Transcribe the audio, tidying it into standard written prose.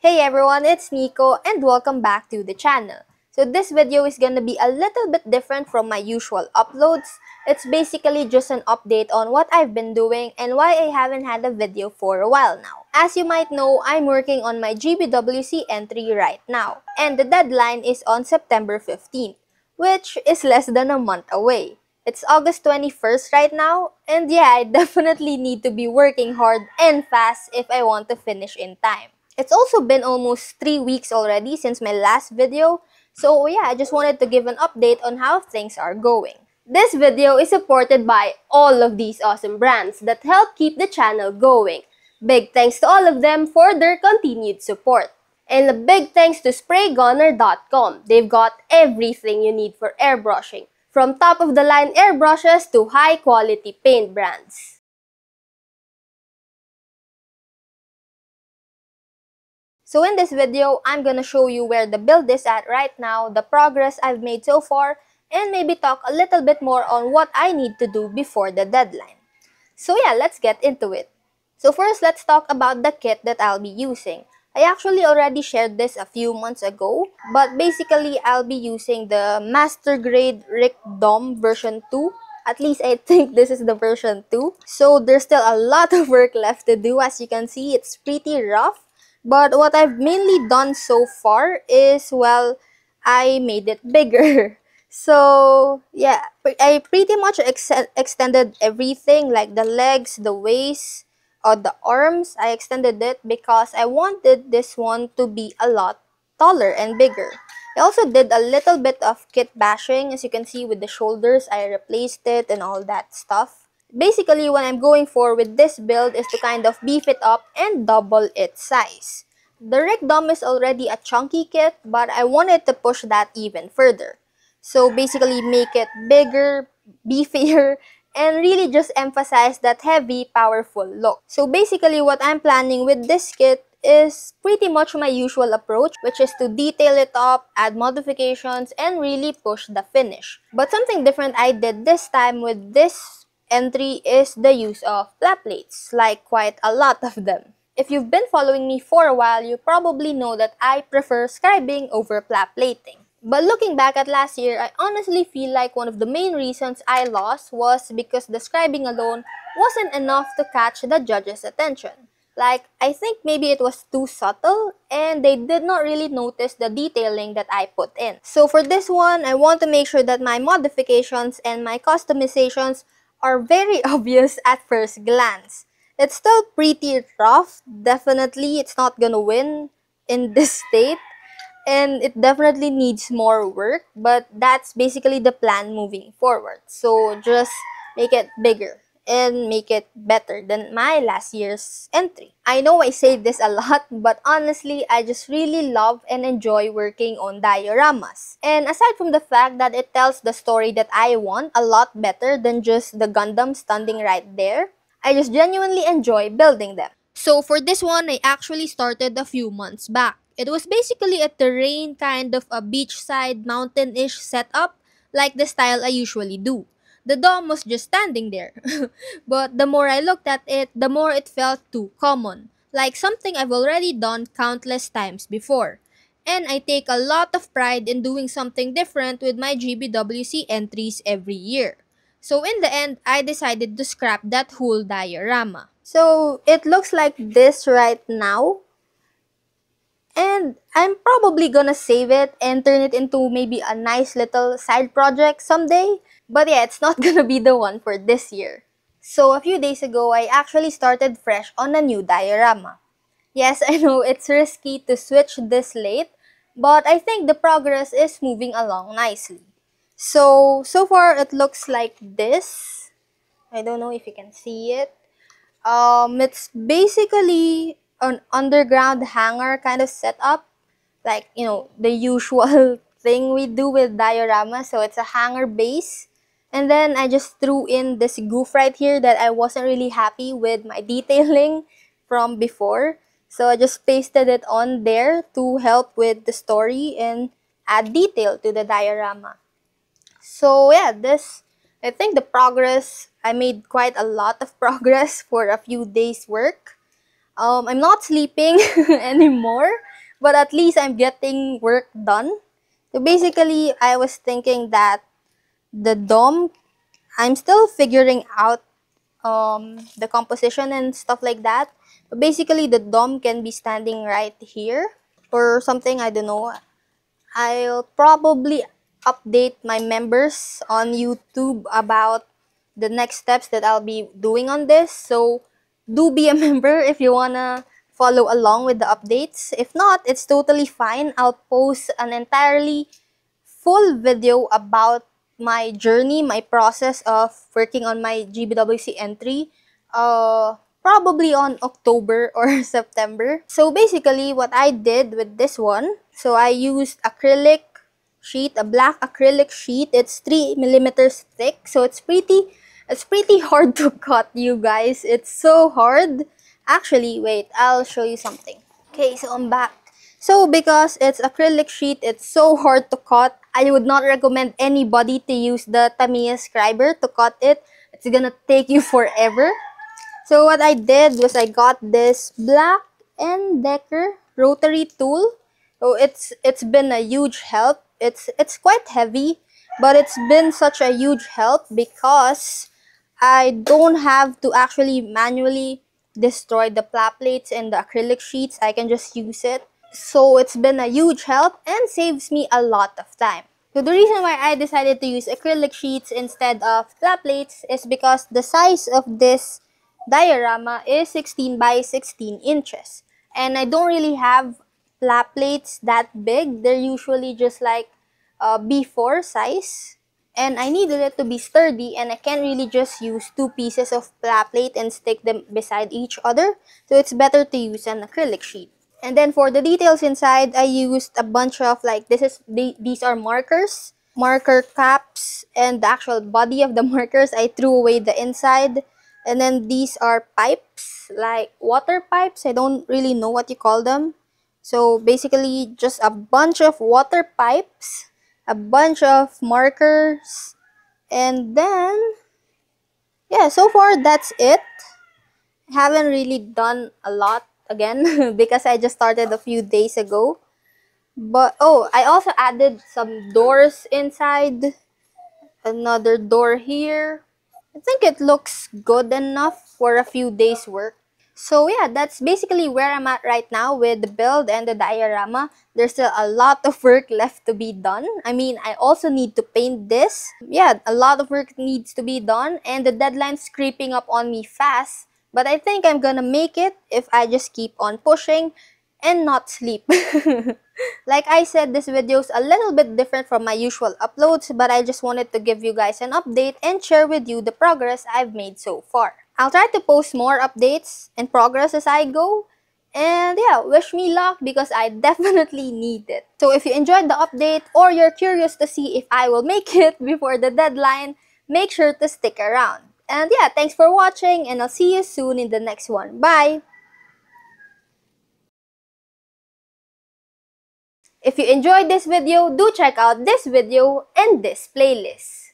Hey everyone, it's Nico and welcome back to the channel. So this video is gonna be a little bit different from my usual uploads. It's basically just an update on what I've been doing and why I haven't had a video for a while now. As you might know, I'm working on my GBWC entry right now, and the deadline is on September 15th, which is less than a month away. It's August 21st right now, and yeah, I definitely need to be working hard and fast if I want to finish in time. It's also been almost 3 weeks already since my last video, so yeah, I just wanted to give an update on how things are going. This video is supported by all of these awesome brands that help keep the channel going. Big thanks to all of them for their continued support. And a big thanks to spraygunner.com. They've got everything you need for airbrushing, from top-of-the-line airbrushes to high-quality paint brands. So in this video, I'm gonna show you where the build is at right now, the progress I've made so far, and maybe talk a little bit more on what I need to do before the deadline. So yeah, let's get into it. So first, let's talk about the kit that I'll be using. I actually already shared this a few months ago, but basically I'll be using the Master Grade Rick Dom version 2. At least I think this is the version 2. So there's still a lot of work left to do. As you can see, it's pretty rough. But what I've mainly done so far is, well, I made it bigger. So, yeah, I pretty much extended everything, like the legs, the waist, or the arms. I extended it because I wanted this one to be a lot taller and bigger. I also did a little bit of kit bashing. As you can see with the shoulders, I replaced it and all that stuff. Basically, what I'm going for with this build is to kind of beef it up and double its size. The Rick Dom is already a chunky kit, but I wanted to push that even further. So basically make it bigger, beefier, and really just emphasize that heavy, powerful look. So basically what I'm planning with this kit is pretty much my usual approach, which is to detail it up, add modifications, and really push the finish. But something different I did this time with this entry is the use of flat plates, like quite a lot of them. If you've been following me for a while, you probably know that I prefer scribing over flat plating. But looking back at last year, I honestly feel like one of the main reasons I lost was because the scribing alone wasn't enough to catch the judges' attention. Like, I think maybe it was too subtle and they did not really notice the detailing that I put in. So for this one, I want to make sure that my modifications and my customizations are very obvious at first glance. It's still pretty rough, definitely it's not gonna win in this state, and it definitely needs more work, but that's basically the plan moving forward. So just make it bigger and make it better than my last year's entry. I know I say this a lot, but honestly, I just really love and enjoy working on dioramas. And aside from the fact that it tells the story that I want a lot better than just the Gundam standing right there, I just genuinely enjoy building them. So for this one, I actually started a few months back. It was basically a terrain, kind of a beachside, mountain-ish setup, like the style I usually do. The dome was just standing there. But the more I looked at it, the more it felt too common, like something I've already done countless times before. And I take a lot of pride in doing something different with my GBWC entries every year. So in the end, I decided to scrap that whole diorama. So it looks like this right now. And I'm probably gonna save it and turn it into maybe a nice little side project someday. But yeah, it's not gonna be the one for this year. So a few days ago, I actually started fresh on a new diorama. Yes, I know it's risky to switch this late, but I think the progress is moving along nicely. So far it looks like this. I don't know if you can see it. It's basically an underground hangar kind of setup, like, you know, the usual thing we do with diorama. So it's a hangar base, and then I just threw in this goof right here that I wasn't really happy with my detailing from before. So I just pasted it on there to help with the story and add detail to the diorama. So yeah, I think the progress, I made quite a lot of progress for a few days work. I'm not sleeping anymore. but at least I'm getting work done. So basically, I was thinking that the dome, I'm still figuring out the composition and stuff like that. But basically, the dome can be standing right here or something, I don't know. I'll probably update my members on YouTube about the next steps that I'll be doing on this. So do be a member if you wanna follow along with the updates. If not, it's totally fine. I'll post an entirely full video about my journey, my process of working on my GBWC entry. Probably on October or September. So basically, what I did with this one, so I used acrylic sheet, a black acrylic sheet. It's 3 millimeters thick, so it's pretty hard to cut, you guys. It's so hard. Actually, wait, I'll show you something. Okay, so I'm back. So because it's acrylic sheet, it's so hard to cut. I would not recommend anybody to use the Tamiya Scriber to cut it. It's gonna take you forever. So what I did was I got this Black & Decker rotary tool. So it's been a huge help. It's quite heavy, but it's been such a huge help because I don't have to actually manually destroy the flat plates and the acrylic sheets. I can just use it. So it's been a huge help and saves me a lot of time. So the reason why I decided to use acrylic sheets instead of flat plates is because the size of this diorama is 16 by 16 inches. And I don't really have flat plates that big. They're usually just like B4 size. And I needed it to be sturdy, and I can't really just use 2 pieces of flat plate and stick them beside each other. So it's better to use an acrylic sheet. And then for the details inside, I used a bunch of like, these are markers, marker caps, and the actual body of the markers. I threw away the inside. And then these are pipes, like water pipes. I don't really know what you call them. So basically just a bunch of water pipes, a bunch of markers, and then yeah, so far that's it. Haven't really done a lot again because I just started a few days ago. But oh, I also added some doors inside, another door here. I think it looks good enough for a few days work. So yeah, that's basically where I'm at right now with the build and the diorama. There's still a lot of work left to be done. I mean, I also need to paint this. Yeah, a lot of work needs to be done and the deadline's creeping up on me fast. But I think I'm gonna make it if I just keep on pushing and not sleep. Like I said, this video is a little bit different from my usual uploads, but I just wanted to give you guys an update and share with you the progress I've made so far. I'll try to post more updates and progress as I go. And yeah, wish me luck because I definitely need it. So if you enjoyed the update or you're curious to see if I will make it before the deadline, make sure to stick around. And yeah, thanks for watching and I'll see you soon in the next one. Bye! If you enjoyed this video, do check out this video and this playlist.